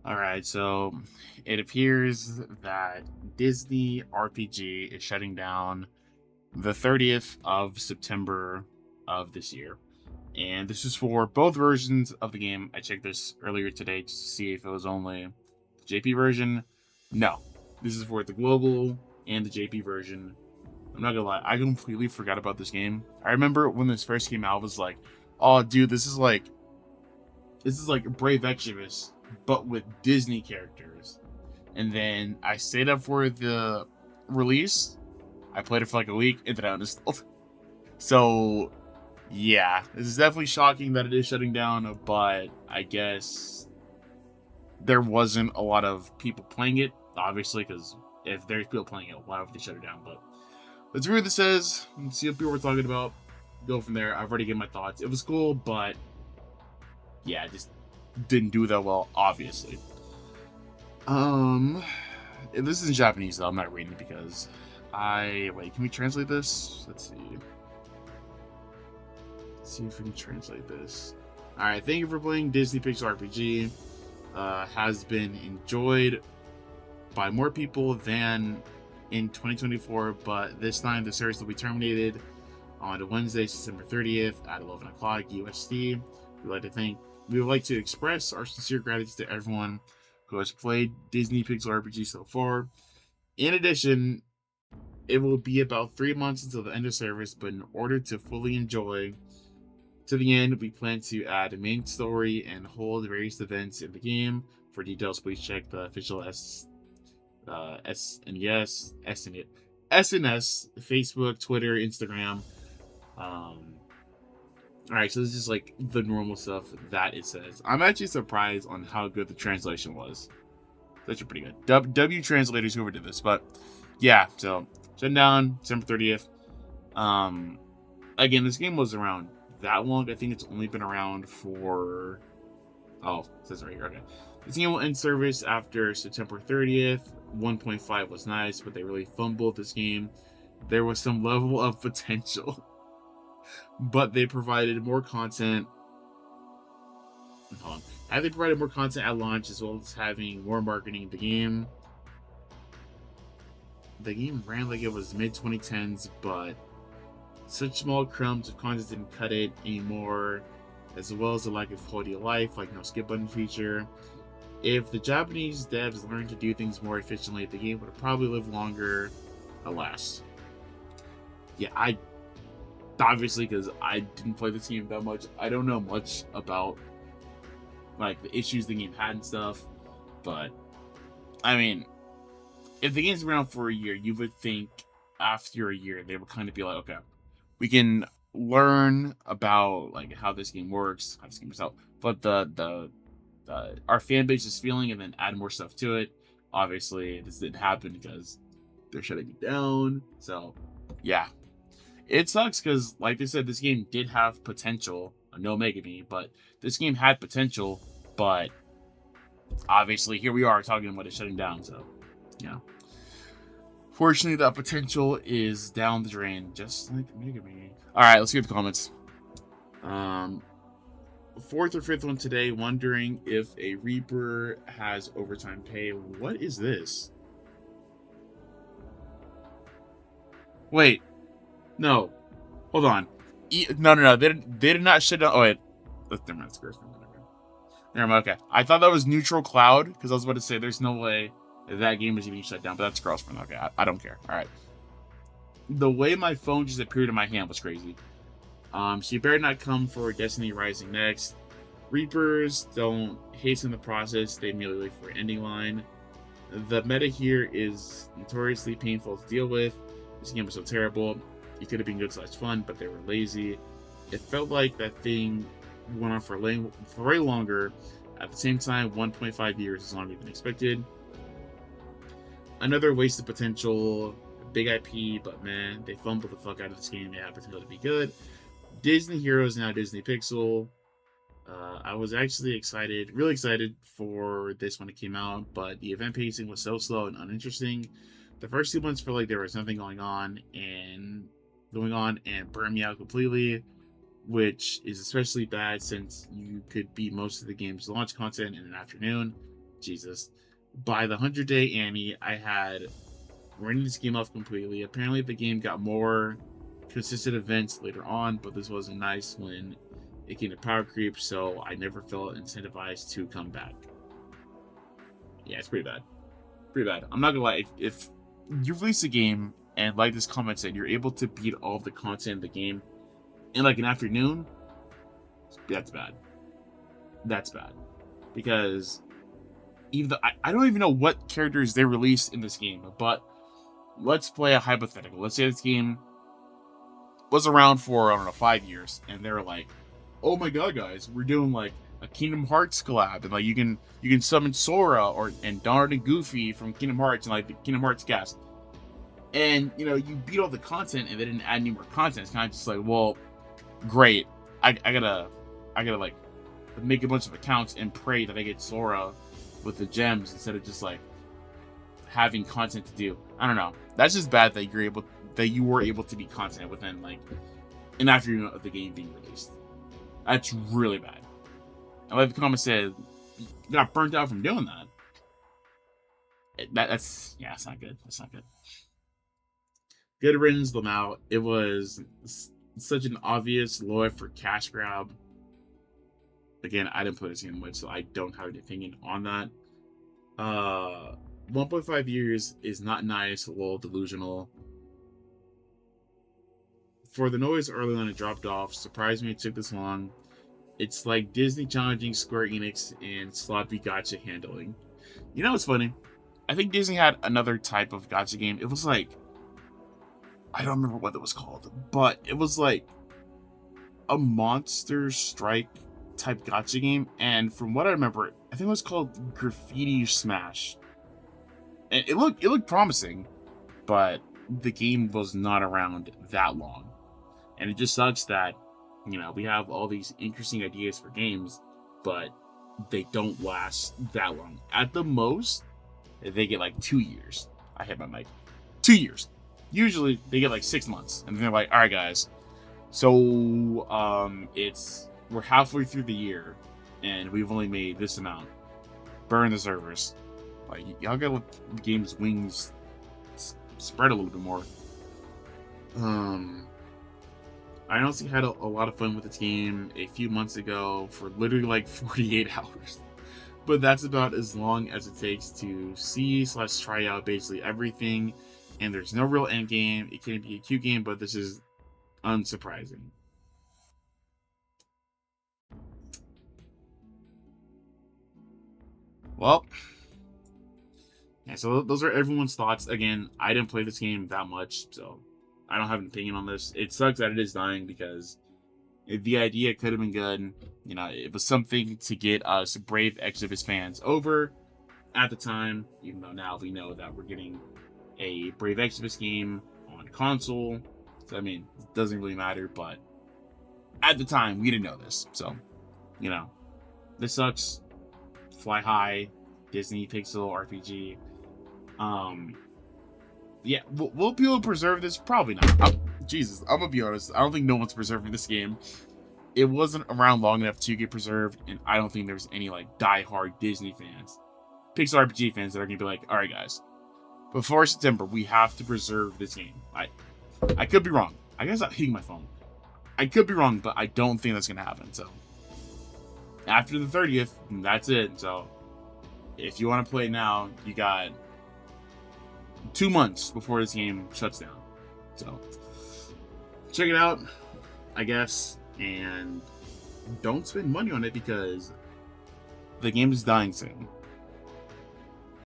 All right, so it appears that Disney RPG is shutting down the 30th of September of this year. And this is for both versions of the game. I checked this earlier today to see if it was only the JP version. No, this is for the global and the JP version. I'm not gonna lie, I completely forgot about this game. I remember when this first came out, I was like, "Oh, dude, this is like Brave Exodus, but with Disney characters." And then I stayed up for the release. I played it for like a week, and then I uninstalled. So yeah, this is definitely shocking that it is shutting down, but I guess there wasn't a lot of people playing it, obviously, because if there's people playing it, why would they shut it down? But let's read what this says and see what people were talking about. Go from there. I've already given my thoughts. It was cool, but yeah, it just didn't do that well, obviously. Um, this is in Japanese though. I'm not reading it because I wait. Can we translate this? Let's see. Let's see if we can translate this. All right. Thank you for playing Disney Pixel RPG. Has been enjoyed by more people than in 2024, but this time the service will be terminated on Wednesday, September 30th at 11 o'clock USD. We would like to express our sincere gratitude to everyone who has played Disney Pixel RPG so far. In addition, it will be about 3 months until the end of service, but in order to fully enjoy to the end, we plan to add a main story and hold various events in the game. For details, please check the official SNS, Facebook, Twitter, Instagram. Um, all right, so this is like the normal stuff that it says. I'm actually surprised on how good the translation was. It's actually pretty good. W translators whoever did this, but yeah. So shutting down December 30th. Um, Again, this game was around that long. I think it's only been around for. Oh, it says right here. Okay. This game will end service after September 30th. 1.5 was nice, but they really fumbled this game. There was some level of potential, but they provided more content. Hold on. Had they provided more content at launch as well as having more marketing, the game ran like it was mid 2010s, but such small crumbs of content didn't cut it anymore, as well as the lack of quality of life, like no skip button feature. If the Japanese devs learned to do things more efficiently, the game would probably live longer. Alas, yeah, I obviously because I didn't play this game that much, I don't know much about like the issues the game had and stuff. But I mean, if the game's been around for a year, you would think after a year they would kind of be like, okay, we can learn about like how this game works, how this game is out, but the our fan base is feeling, and then add more stuff to it. Obviously, this didn't happen because they're shutting it down. So, yeah, it sucks because, like I said, this game did have potential. No Megami, but this game had potential. But obviously, here we are talking about it shutting down. So, yeah. Fortunately, that potential is down the drain, just like Megami. All right, let's get the comments. Um, Fourth or fifth one today, wondering if a Reaper has overtime pay. What is this? Wait, no, hold on. No. They did not shut down. Oh wait, never mind. Never mind. Okay, I thought that was Neutral Cloud because I was about to say there's no way that game is even shut down, but that's Girlfriend. Okay, I don't care. All right. The way my phone just appeared in my hand was crazy. She better not come for Destiny Rising next. Reapers don't hasten the process, they merely wait for an ending line. The meta here is notoriously painful to deal with. This game was so terrible. It could have been good / fun, but they were lazy. It felt like that thing went on for way longer. At the same time, 1.5 years is longer than expected. Another wasted potential. Big IP, but man, they fumbled the fuck out of this game. It had potential to be good. Disney Heroes, now Disney Pixel. I was actually really excited for this when it came out, but the event pacing was so slow and uninteresting. The first 2 months felt like there was nothing going on and burned me out completely, which is especially bad since you could beat most of the game's launch content in an afternoon. Jesus. By the 100-day Annie, I had written this game off completely. Apparently, the game got more consistent events later on, but this wasn't nice when it came to power creep, so I never felt incentivized to come back. Yeah, it's pretty bad. Pretty bad. I'm not gonna lie. If you release a game and, like this comment said, you're able to beat all of the content in the game in like an afternoon, that's bad. That's bad. Because even though I don't even know what characters they released in this game, but let's play a hypothetical. Let's say this game was around for, I don't know, 5 years, and they're like, oh my god, guys, we're doing like a Kingdom Hearts collab, and like you can summon Sora and Donald and Goofy from Kingdom Hearts and like the Kingdom Hearts cast. And you beat all the content and they didn't add any more content. It's kind of just like, well, great. I gotta like make a bunch of accounts and pray that I get Sora with the gems instead of just like having content to do. I don't know. That's just bad that you were able to be content within like an afternoon of the game being released. That's really bad. And like the comment said, you got burnt out from doing that. That's not good. That's not good. Good riddance, Lamau. It was such an obvious low effort cash grab. Again, I didn't play this game much, so I don't have an opinion on that. 1.5 years is not nice, a little delusional. For the noise early on, it dropped off. Surprised me it took this long. It's like Disney challenging Square Enix and sloppy gacha handling. You know what's funny? I think Disney had another type of gacha game. It was like, I don't remember what it was called, but it was like a Monster Strike type gacha game. And from what I remember, I think it was called Graffiti Smash. And it looked promising, but the game was not around that long. And it just sucks that, we have all these interesting ideas for games, but they don't last that long. At the most, they get like 2 years. I hit my mic. 2 years. Usually they get like 6 months, and they're like, all right, guys. So we're halfway through the year, and we've only made this amount. Burn the servers. Like, y'all gotta let the game's wings spread a little bit more. I honestly had a lot of fun with this game a few months ago for literally like 48 hours. But that's about as long as it takes to see/try out basically everything. And there's no real end game. It can be a cute game, but this is unsurprising. Well, yeah, so those are everyone's thoughts. Again, I didn't play this game that much, so I don't have an opinion on this. It sucks that it is dying because the idea could have been good. It was something to get us Brave Exodus fans over at the time, even though now we know that we're getting a Brave Exodus game on console. So, I mean, it doesn't really matter, but at the time, we didn't know this. So, this sucks. Fly High, Disney Pixel RPG. Yeah, will people preserve this? Probably not. Jesus, I'm gonna be honest. I don't think no one's preserving this game. It wasn't around long enough to get preserved, and I don't think there's any like die-hard Disney fans, Pixel RPG fans that are gonna be like, all right, guys, before September, we have to preserve this game. I could be wrong. I guess I'm hitting my phone. I could be wrong, but I don't think that's gonna happen. So after the 30th, that's it. So if you want to play now, you got 2 months before this game shuts down. So check it out, I guess, and don't spend money on it because the game is dying soon.